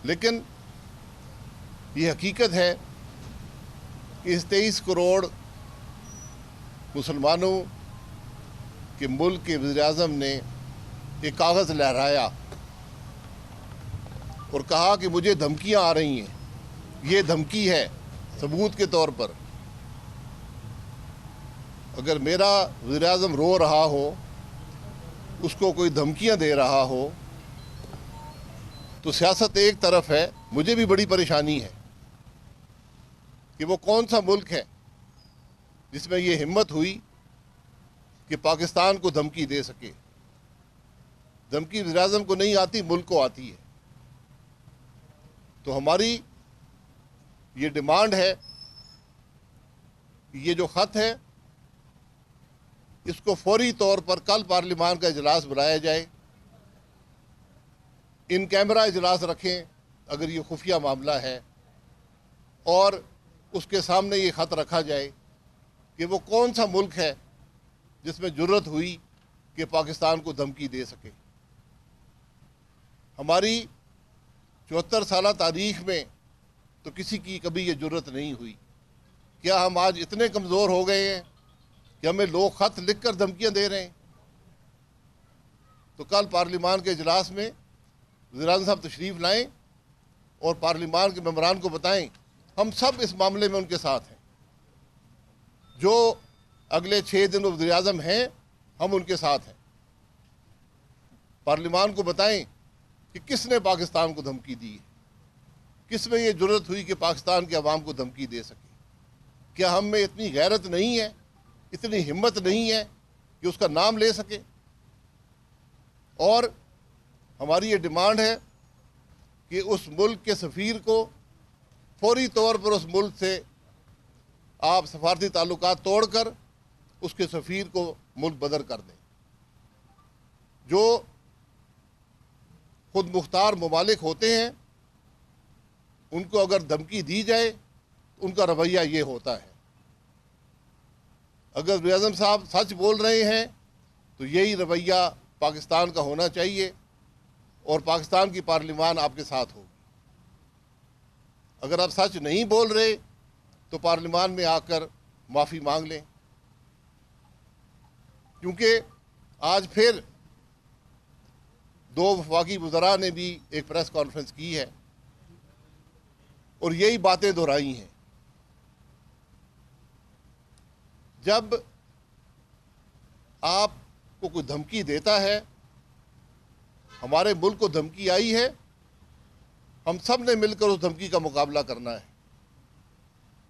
لیکن یہ حقیقت ہے کہ اس 23 کروڑ مسلمانوں کے ملک کے وزیر اعظم نے ایک کاغذ لہرایا اور کہا کہ مجھے دھمکیاں آ رہی ہیں، یہ دھمکی ہے ثبوت کے طور پر۔ اگر میرا وزیر اعظم رو رہا ہو، اس کو کوئی دھمکیاں دے رہا ہو، تو سیاست ایک طرف ہے، مجھے بھی بڑی پریشانی ہے کہ وہ کون سا ملک ہے جس میں یہ ہمت ہوئی کہ پاکستان کو دھمکی دے سکے۔ دھمکی وزیر اعظم کو نہیں آتی، ملک کو آتی ہے۔ تو ہماری یہ ڈیمانڈ ہے کہ یہ جو خط ہے اس کو فوری طور پر کل پارلیمان کا اجلاس بلایا جائے، ان کیمرہ اجلاس رکھیں اگر یہ خفیہ معاملہ ہے، اور اس کے سامنے یہ خط رکھا جائے کہ وہ کون سا ملک ہے جس میں جرت ہوئی کہ پاکستان کو دھمکی دے سکے۔ ہماری 74 سالہ تاریخ میں تو کسی کی کبھی یہ جرت نہیں ہوئی۔ کیا ہم آج اتنے کمزور ہو گئے ہیں کہ ہمیں لوگ خط لکھ کر دھمکیاں دے رہے ہیں؟ تو کل پارلیمان کے اجلاس میں وزیر اعظم صاحب تشریف لائیں اور پارلیمان کے ممبران کو بتائیں ہم سب اس معاملے میں ان کے ساتھ ہیں۔ جو اگلے 6 دن وزیر اعظم ہیں ہم ان کے ساتھ ہیں۔ پارلیمان کو بتائیں کہ کس نے پاکستان کو دھمکی دی ہے، کس میں یہ جرت ہوئی کہ پاکستان کے عوام کو دھمکی دے سکے۔ کیا ہم میں اتنی غیرت نہیں ہے، اتنی ہمت نہیں ہے کہ اس کا نام لے سکے؟ اور ہماری یہ ڈیمانڈ ہے کہ اس ملک کے سفیر کو فوری طور پر اس ملک سے آپ سفارتی تعلقات توڑ کر اس کے سفیر کو ملک بدر کر دیں۔ جو خود مختار ممالک ہوتے ہیں ان کو اگر دھمکی دی جائے تو ان کا رویہ یہ ہوتا ہے۔ اگر وزیر اعظم صاحب سچ بول رہے ہیں تو یہی رویہ پاکستان کا ہونا چاہیے اور پاکستان کی پارلیمان آپ کے ساتھ ہوگی۔ اگر آپ سچ نہیں بول رہے تو پارلیمان میں آ کر معافی مانگ لیں، کیونکہ آج پھر 2 وفاقی وزراء نے بھی ایک پریس کانفرنس کی ہے اور یہی باتیں دہرائی ہیں۔ جب آپ کو کوئی دھمکی دیتا ہے، ہمارے ملک کو دھمکی آئی ہے، ہم سب نے مل کر اس دھمکی کا مقابلہ کرنا ہے،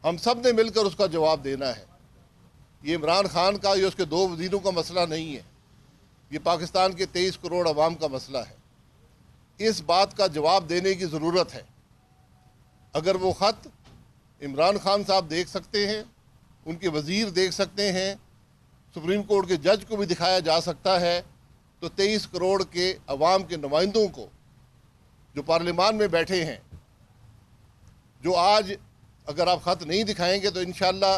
ہم سب نے مل کر اس کا جواب دینا ہے۔ یہ عمران خان کا یا اس کے 2 وزیروں کا مسئلہ نہیں ہے، یہ پاکستان کے 23 کروڑ عوام کا مسئلہ ہے۔ اس بات کا جواب دینے کی ضرورت ہے۔ اگر وہ خط عمران خان صاحب دیکھ سکتے ہیں، ان کے وزیر دیکھ سکتے ہیں، سپریم کورٹ کے جج کو بھی دکھایا جا سکتا ہے، تو 23 کروڑ کے عوام کے نمائندوں کو جو پارلیمان میں بیٹھے ہیں، جو آج اگر آپ خط نہیں دکھائیں گے تو انشاءاللہ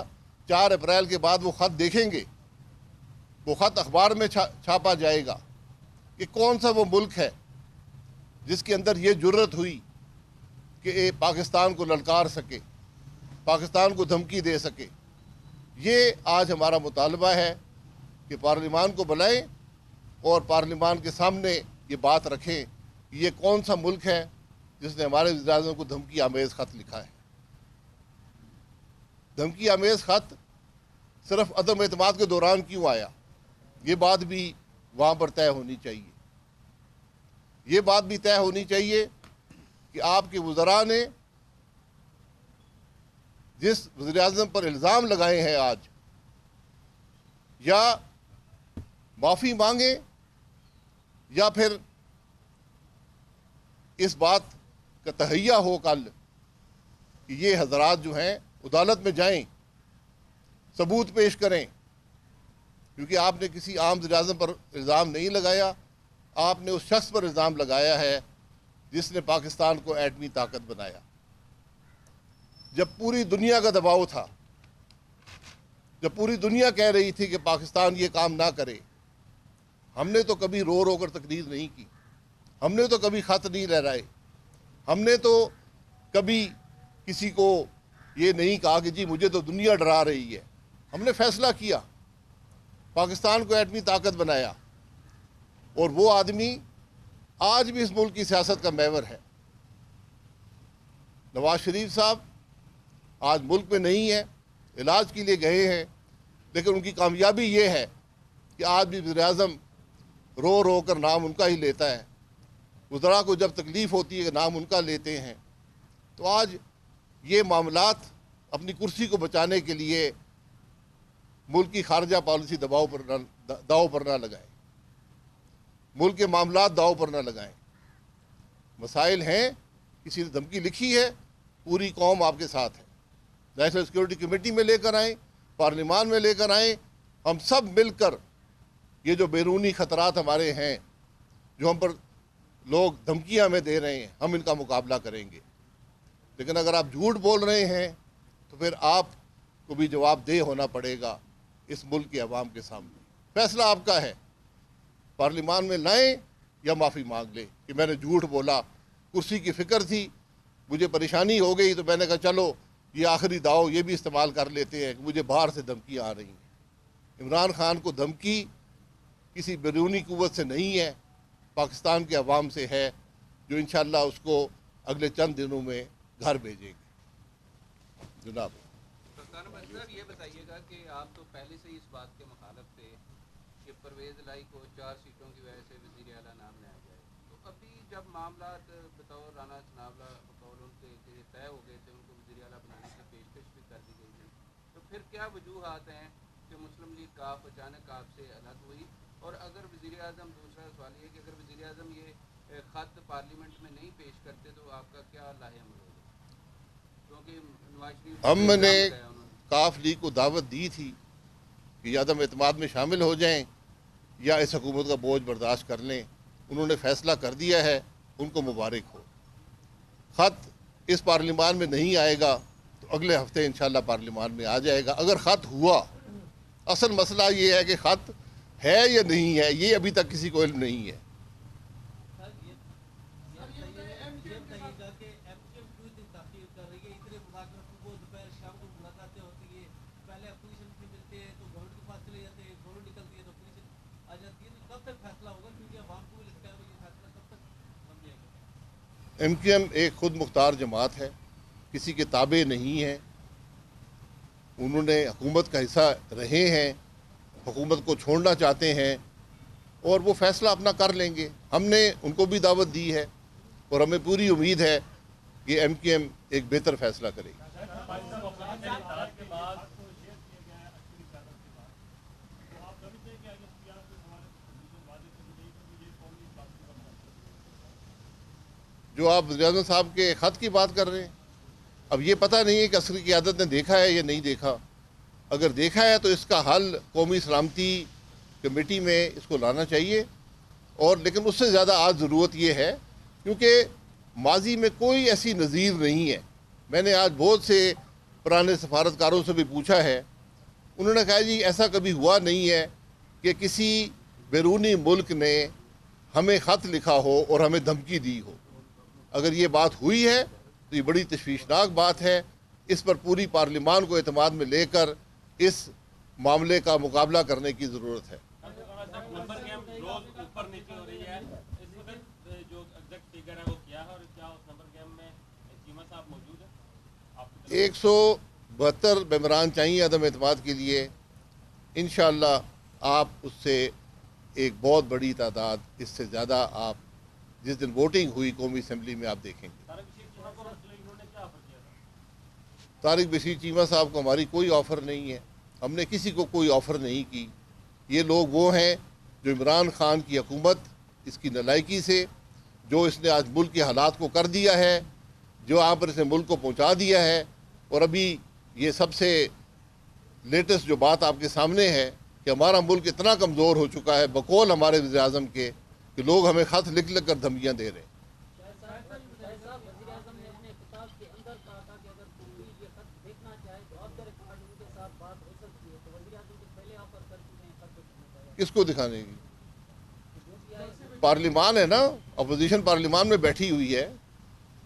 4 اپریل کے بعد وہ خط دیکھیں گے، وہ خط اخبار میں چھاپا جائے گا کہ کون سا وہ ملک ہے جس کے اندر یہ جرت ہوئی کہ پاکستان کو للکار سکے، پاکستان کو دھمکی دے سکے۔ یہ آج ہمارا مطالبہ ہے کہ پارلیمان کو بلائیں اور پارلیمان کے سامنے یہ بات رکھیں کہ یہ کون سا ملک ہے جس نے ہمارے وزیر اعظم کو دھمکی آمیز خط لکھا ہے۔ دھمکی آمیز خط صرف عدم اعتماد کے دوران کیوں آیا، یہ بات بھی وہاں پر طے ہونی چاہیے۔ یہ بات بھی طے ہونی چاہیے کہ آپ کے وزراء نے جس وزیر اعظم پر الزام لگائے ہیں آج، یا معافی مانگیں یا پھر اس بات کا تہیہ ہو کل کہ یہ حضرات جو ہیں عدالت میں جائیں، ثبوت پیش کریں، کیونکہ آپ نے کسی عام وزیر اعظم پر الزام نہیں لگایا، آپ نے اس شخص پر الزام لگایا ہے جس نے پاکستان کو ایٹمی طاقت بنایا۔ جب پوری دنیا کا دباؤ تھا، جب پوری دنیا کہہ رہی تھی کہ پاکستان یہ کام نہ کرے، ہم نے تو کبھی رو رو کر تقریر نہیں کی، ہم نے تو کبھی خط نہیں لہرائے، ہم نے تو کبھی کسی کو یہ نہیں کہا کہ جی مجھے تو دنیا ڈرا رہی ہے. ہم نے فیصلہ کیا, پاکستان کو ایٹمی طاقت بنایا, اور وہ آدمی آج بھی اس ملک کی سیاست کا محور ہے. نواز شریف صاحب آج ملک میں نہیں ہے, علاج کے لیے گئے ہیں, لیکن ان کی کامیابی یہ ہے کہ آج بھی وزیر اعظم رو رو کر نام ان کا ہی لیتا ہے. وزراء کو جب تکلیف ہوتی ہے کہ نام ان کا لیتے ہیں. تو آج یہ معاملات اپنی کرسی کو بچانے کے لیے ملک کی خارجہ پالیسی داؤ پر نہ لگائیں, ملک کے معاملات داؤ پر نہ لگائیں. مسائل ہیں, کسی نے دھمکی لکھی ہے, پوری قوم آپ کے ساتھ ہے. نیشنل سیکورٹی کمیٹی میں لے کر آئیں, پارلیمان میں لے کر آئیں, ہم سب مل کر یہ جو بیرونی خطرات ہمارے ہیں, جو ہم پر لوگ دھمکیاں ہمیں دے رہے ہیں, ہم ان کا مقابلہ کریں گے. لیکن اگر آپ جھوٹ بول رہے ہیں تو پھر آپ کو بھی جواب دہ ہونا پڑے گا اس ملک کے عوام کے سامنے. فیصلہ آپ کا ہے, پارلیمان میں لائیں یا معافی مانگ لیں کہ میں نے جھوٹ بولا, کرسی کی فکر تھی, مجھے پریشانی ہو گئی تو میں نے کہا چلو یہ آخری داؤ یہ بھی استعمال کر لیتے ہیں کہ مجھے باہر سے دھمکیاں آ رہی ہیں. عمران خان کو دھمکی کسی بیرونی قوت سے نہیں ہے, پاکستان کے عوام سے ہے, جو انشاءاللہ اس کو اگلے چند دنوں میں گھر بھیجیں گے. جناب صاحب یہ بتائیے گا کہ آپ تو پہلے سے ہی اس بات کے مخالف تھے کہ پرویز الہی کو 4 سیٹوں کی وجہ سے وزیر اعلیٰ نام لایا جائے. تو ابھی جب معاملات بطور رانا ثناءاللہ بقول ان کے طے ہو گئے تھے, ان کو وزیر اعلیٰ بنانے کی پیشکش بھی کر دی گئی تھی, تو پھر کیا وجوہات ہیں کہ مسلم لیگ کاف اچانک آپ سے الگ ہوئی؟ اور اگر وزیر اعظم, دوسرا سوال یہ کہ اگر وزیر اعظم یہ خط پارلیمنٹ میں نہیں پیش کرتے تو آپ کا کیا لاہے عمل ہوگا؟ کیونکہ نواز شریف ہم نے کاف لیگ کو دعوت دی تھی کہ یا عدم اعتماد میں شامل ہو جائیں یا اس حکومت کا بوجھ برداشت کر لیں. انہوں نے فیصلہ کر دیا ہے, ان کو مبارک ہو. خط اس پارلیمان میں نہیں آئے گا تو اگلے ہفتے انشاءاللہ پارلیمان میں آ جائے گا. اگر خط ہوا, اصل مسئلہ یہ ہے کہ خط ہے یا نہیں ہے, یہ ابھی تک کسی کو علم نہیں ہے. ایم کیو ایم ایک خود مختار جماعت ہے, کسی کے تابع نہیں ہے. انہوں نے حکومت کا حصہ رہے ہیں, حکومت کو چھوڑنا چاہتے ہیں, اور وہ فیصلہ اپنا کر لیں گے. ہم نے ان کو بھی دعوت دی ہے اور ہمیں پوری امید ہے کہ ایم کیو ایم ایک بہتر فیصلہ کرے گی. جو آپ وزیر اعظم صاحب کے خط کی بات کر رہے ہیں, اب یہ پتہ نہیں ہے کہ عسکری قیادت نے دیکھا ہے یا نہیں دیکھا. اگر دیکھا ہے تو اس کا حل قومی سلامتی کمیٹی میں اس کو لانا چاہیے. اور لیکن اس سے زیادہ آج ضرورت یہ ہے کیونکہ ماضی میں کوئی ایسی نظیر نہیں ہے. میں نے آج بہت سے پرانے سفارتکاروں سے بھی پوچھا ہے, انہوں نے کہا جی ایسا کبھی ہوا نہیں ہے کہ کسی بیرونی ملک نے ہمیں خط لکھا ہو اور ہمیں دھمکی دی ہو. اگر یہ بات ہوئی ہے تو یہ بڑی تشویشناک بات ہے. اس پر پوری پارلیمان کو اعتماد میں لے کر اس معاملے کا مقابلہ کرنے کی ضرورت ہے. 172 ممبران چاہیے عدم اعتماد کے لیے. انشاءاللہ آپ اس سے ایک بہت بڑی تعداد, اس سے زیادہ آپ جس دن ووٹنگ ہوئی قومی اسمبلی میں آپ دیکھیں گے. طارق بشیر چیمہ صاحب کو ہماری کوئی آفر نہیں ہے, ہم نے کسی کو کوئی آفر نہیں کی. یہ لوگ وہ ہیں جو عمران خان کی حکومت, اس کی نالائکی سے جو اس نے آج ملک کے حالات کو کر دیا ہے, جو یہاں پر اس نے ملک کو پہنچا دیا ہے. اور ابھی یہ سب سے لیٹسٹ جو بات آپ کے سامنے ہے کہ ہمارا ملک اتنا کمزور ہو چکا ہے بقول ہمارے وزیر اعظم کے کہ لوگ ہمیں خط لکھ لکھ کر دھمکیاں دے رہے ہیں. کس کو دکھانے کی؟ پارلیمان ہے نا, اپوزیشن پارلیمان میں بیٹھی ہوئی ہے,